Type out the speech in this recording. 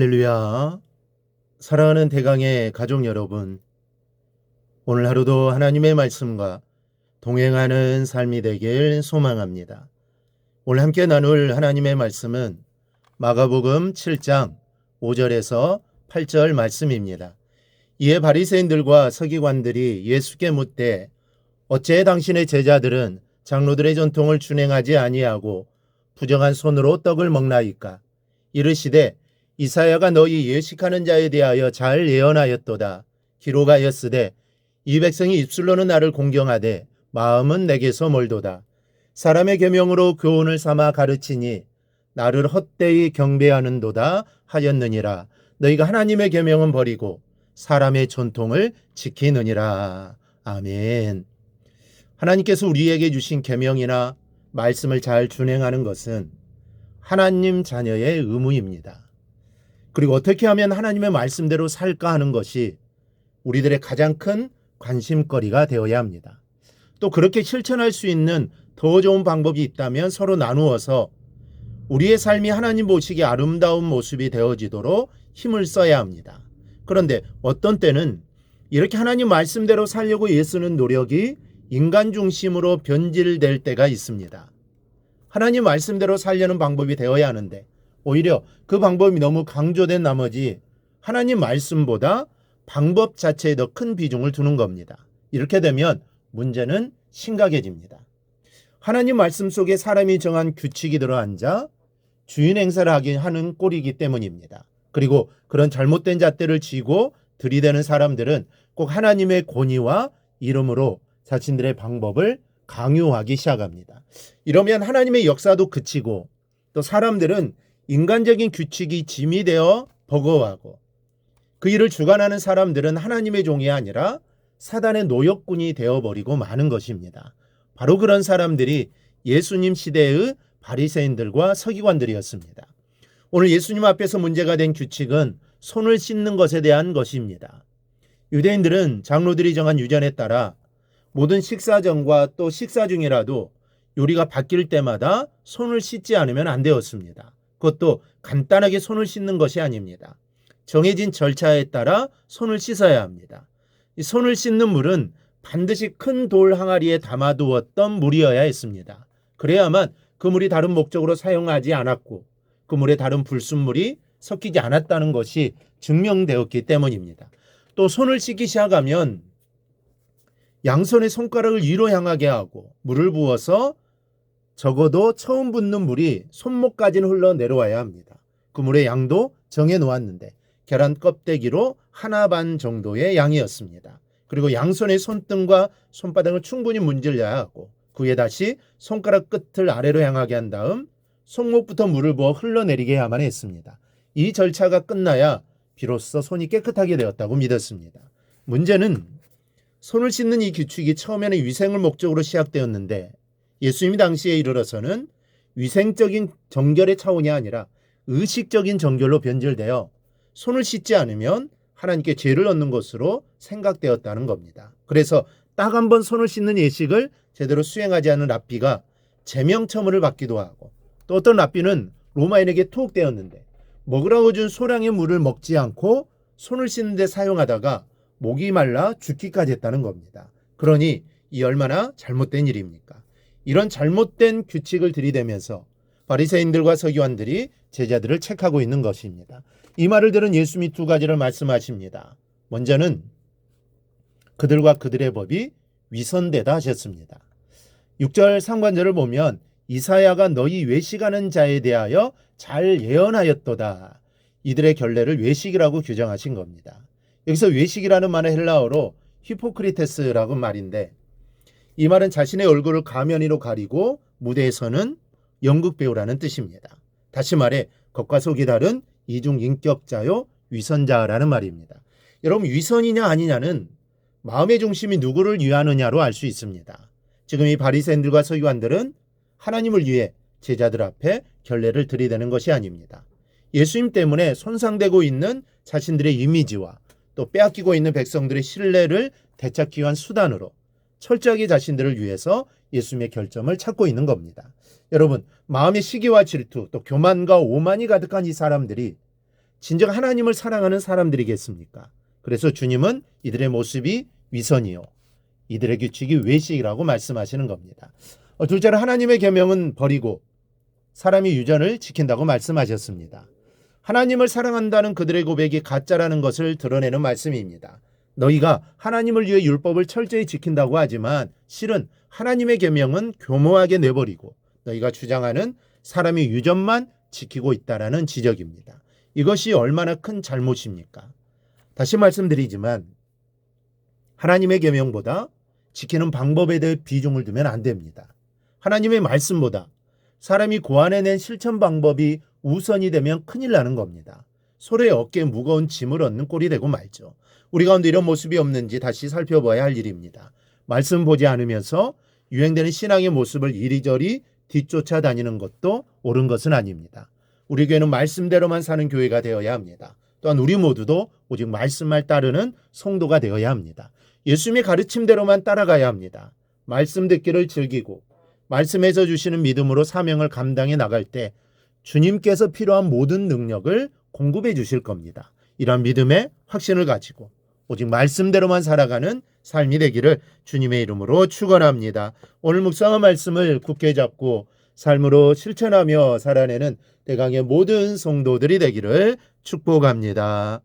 할렐루야. 사랑하는 대강의 가족 여러분, 오늘 하루도 하나님의 말씀과 동행하는 삶이 되길 소망합니다. 오늘 함께 나눌 하나님의 말씀은 마가복음 7장 5절에서 8절 말씀입니다. 이에 바리새인들과 서기관들이 예수께 묻되 어째 당신의 제자들은 장로들의 전통을 준행하지 아니하고 부정한 손으로 떡을 먹나이까? 이르시되 이사야가 너희 예식하는 자에 대하여 잘 예언하였도다. 기록하였으되 이 백성이 입술로는 나를 공경하되 마음은 내게서 멀도다. 사람의 계명으로 교훈을 삼아 가르치니 나를 헛되이 경배하는도다 하였느니라. 너희가 하나님의 계명은 버리고 사람의 전통을 지키느니라. 아멘. 하나님께서 우리에게 주신 계명이나 말씀을 잘 준행하는 것은 하나님 자녀의 의무입니다. 그리고 어떻게 하면 하나님의 말씀대로 살까 하는 것이 우리들의 가장 큰 관심거리가 되어야 합니다. 또 그렇게 실천할 수 있는 더 좋은 방법이 있다면 서로 나누어서 우리의 삶이 하나님 보시기에 아름다운 모습이 되어지도록 힘을 써야 합니다. 그런데 어떤 때는 이렇게 하나님 말씀대로 살려고 애쓰는 노력이 인간 중심으로 변질될 때가 있습니다. 하나님 말씀대로 살려는 방법이 되어야 하는데 오히려 그 방법이 너무 강조된 나머지 하나님 말씀보다 방법 자체에 더 큰 비중을 두는 겁니다. 이렇게 되면 문제는 심각해집니다. 하나님 말씀 속에 사람이 정한 규칙이 들어앉아 주인 행사를 하는 꼴이기 때문입니다. 그리고 그런 잘못된 잣대를 쥐고 들이대는 사람들은 꼭 하나님의 권위와 이름으로 자신들의 방법을 강요하기 시작합니다. 이러면 하나님의 역사도 그치고 또 사람들은 인간적인 규칙이 짐이 되어 버거워하고 그 일을 주관하는 사람들은 하나님의 종이 아니라 사단의 노역군이 되어버리고 마는 것입니다. 바로 그런 사람들이 예수님 시대의 바리새인들과 서기관들이었습니다. 오늘 예수님 앞에서 문제가 된 규칙은 손을 씻는 것에 대한 것입니다. 유대인들은 장로들이 정한 유전에 따라 모든 식사 전과 또 식사 중이라도 요리가 바뀔 때마다 손을 씻지 않으면 안 되었습니다. 그것도 간단하게 손을 씻는 것이 아닙니다. 정해진 절차에 따라 손을 씻어야 합니다. 이 손을 씻는 물은 반드시 큰 돌 항아리에 담아두었던 물이어야 했습니다. 그래야만 그 물이 다른 목적으로 사용하지 않았고 그 물에 다른 불순물이 섞이지 않았다는 것이 증명되었기 때문입니다. 또 손을 씻기 시작하면 양손의 손가락을 위로 향하게 하고 물을 부어서 적어도 처음 붓는 물이 손목까지는 흘러내려와야 합니다. 그 물의 양도 정해 놓았는데 계란 껍데기로 하나 반 정도의 양이었습니다. 그리고 양손의 손등과 손바닥을 충분히 문질러야 하고 그 위에 다시 손가락 끝을 아래로 향하게 한 다음 손목부터 물을 부어 흘러내리게 해야만 했습니다. 이 절차가 끝나야 비로소 손이 깨끗하게 되었다고 믿었습니다. 문제는 손을 씻는 이 규칙이 처음에는 위생을 목적으로 시작되었는데 예수님이 당시에 이르러서는 위생적인 정결의 차원이 아니라 의식적인 정결로 변질되어 손을 씻지 않으면 하나님께 죄를 얻는 것으로 생각되었다는 겁니다. 그래서 딱 한 번 손을 씻는 예식을 제대로 수행하지 않은 랍비가 제명처벌을 받기도 하고 또 어떤 랍비는 로마인에게 투옥되었는데 먹으라고 준 소량의 물을 먹지 않고 손을 씻는 데 사용하다가 목이 말라 죽기까지 했다는 겁니다. 그러니 이 얼마나 잘못된 일입니까? 이런 잘못된 규칙을 들이대면서 바리새인들과 서기관들이 제자들을 책하고 있는 것입니다. 이 말을 들은 예수님이 두 가지를 말씀하십니다. 먼저는 그들과 그들의 법이 위선되다 하셨습니다. 6절 상관절을 보면 이사야가 너희 외식하는 자에 대하여 잘 예언하였도다. 이들의 결례를 외식이라고 규정하신 겁니다. 여기서 외식이라는 말은 헬라어로 히포크리테스라고 말인데 이 말은 자신의 얼굴을 가면이로 가리고 무대에 서는 연극 배우라는 뜻입니다. 다시 말해 겉과 속이 다른 이중 인격자요 위선자라는 말입니다. 여러분 위선이냐 아니냐는 마음의 중심이 누구를 위하느냐로 알 수 있습니다. 지금 이 바리새인들과 서기관들은 하나님을 위해 제자들 앞에 결례를 들이대는 것이 아닙니다. 예수님 때문에 손상되고 있는 자신들의 이미지와 또 빼앗기고 있는 백성들의 신뢰를 되찾기 위한 수단으로 철저하게 자신들을 위해서 예수님의 결점을 찾고 있는 겁니다. 여러분, 마음의 시기와 질투 또 교만과 오만이 가득한 이 사람들이 진정 하나님을 사랑하는 사람들이겠습니까? 그래서 주님은 이들의 모습이 위선이요, 이들의 규칙이 외식이라고 말씀하시는 겁니다. 둘째로 하나님의 계명은 버리고 사람이 유전을 지킨다고 말씀하셨습니다. 하나님을 사랑한다는 그들의 고백이 가짜라는 것을 드러내는 말씀입니다. 너희가 하나님을 위해 율법을 철저히 지킨다고 하지만 실은 하나님의 계명은 교모하게 내버리고 너희가 주장하는 사람의 유전만 지키고 있다라는 지적입니다. 이것이 얼마나 큰 잘못입니까? 다시 말씀드리지만 하나님의 계명보다 지키는 방법에 대해 비중을 두면 안 됩니다. 하나님의 말씀보다 사람이 고안해낸 실천 방법이 우선이 되면 큰일 나는 겁니다. 소의 어깨에 무거운 짐을 얻는 꼴이 되고 말죠. 우리 가운데 이런 모습이 없는지 다시 살펴봐야 할 일입니다. 말씀 보지 않으면서 유행되는 신앙의 모습을 이리저리 뒤쫓아 다니는 것도 옳은 것은 아닙니다. 우리 교회는 말씀대로만 사는 교회가 되어야 합니다. 또한 우리 모두도 오직 말씀만 따르는 성도가 되어야 합니다. 예수님의 가르침대로만 따라가야 합니다. 말씀 듣기를 즐기고 말씀에서 주시는 믿음으로 사명을 감당해 나갈 때 주님께서 필요한 모든 능력을 공급해 주실 겁니다. 이런 믿음의 확신을 가지고 오직 말씀대로만 살아가는 삶이 되기를 주님의 이름으로 축원합니다. 오늘 묵상한 말씀을 굳게 잡고 삶으로 실천하며 살아내는 대강의 모든 성도들이 되기를 축복합니다.